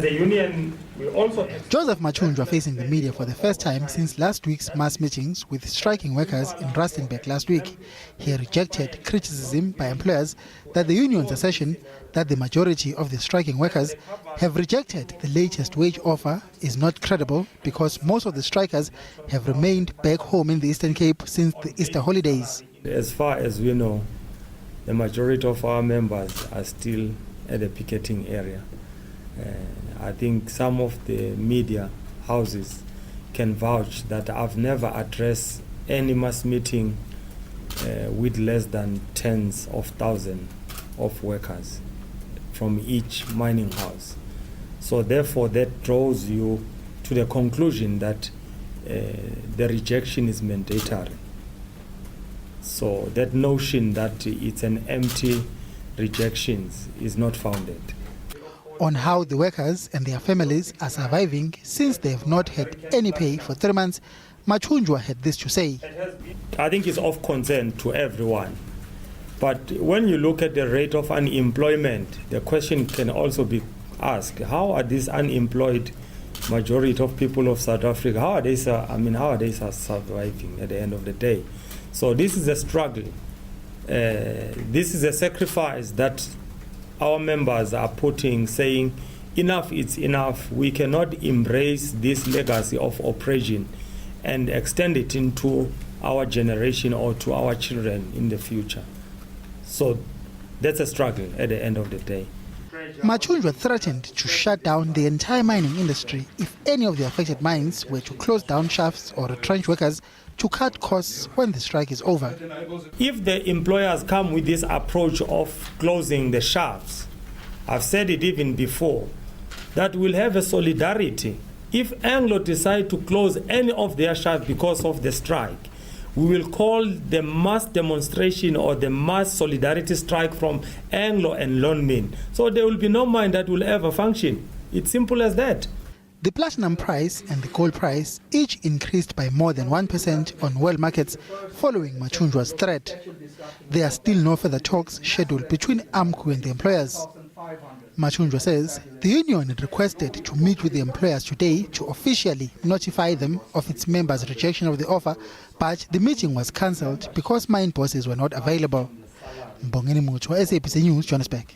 The union will also... Joseph Mathunjwa facing the media for the first time since last week's mass meetings with striking workers in Rustenburg last week. He rejected criticism by employers that the union's assertion that the majority of the striking workers have rejected the latest wage offer is not credible because most of the strikers have remained back home in the Eastern Cape since the Easter holidays. As far as we know, the majority of our members are still at the picketing area. I think some of the media houses can vouch that I've never addressed any mass meeting with less than tens of thousands of workers from each mining house. So therefore that draws you to the conclusion that the rejection is mandatory. So that notion that it's an empty rejection is not founded. On how the workers and their families are surviving since they have not had any pay for 3 months, Mathunjwa had this to say. I think it's of concern to everyone. But when you look at the rate of unemployment, the question can also be asked, how are these unemployed majority of people of South Africa, how are they surviving at the end of the day? So this is a struggle. This is a sacrifice that our members are putting, saying, enough is enough. We cannot embrace this legacy of oppression and extend it into our generation or to our children in the future. So that's a struggle at the end of the day. Mathunjwa threatened to shut down the entire mining industry if any of the affected mines were to close down shafts or retrench workers to cut costs when the strike is over. If the employers come with this approach of closing the shafts, I've said it even before, that we'll have a solidarity. If Anglo decide to close any of their shafts because of the strike, we will call the mass demonstration or the mass solidarity strike from Anglo and Lonmin. So there will be no mine that will ever function. It's simple as that. The platinum price and the gold price each increased by more than 1% on world markets following Mathunjwa's threat. There are still no further talks scheduled between AMCU and the employers. Mathunjwa says the union had requested to meet with the employers today to officially notify them of its members' rejection of the offer, but the meeting was cancelled because mine bosses were not available. Mbongeni Mucho, SABC News, Johannesburg.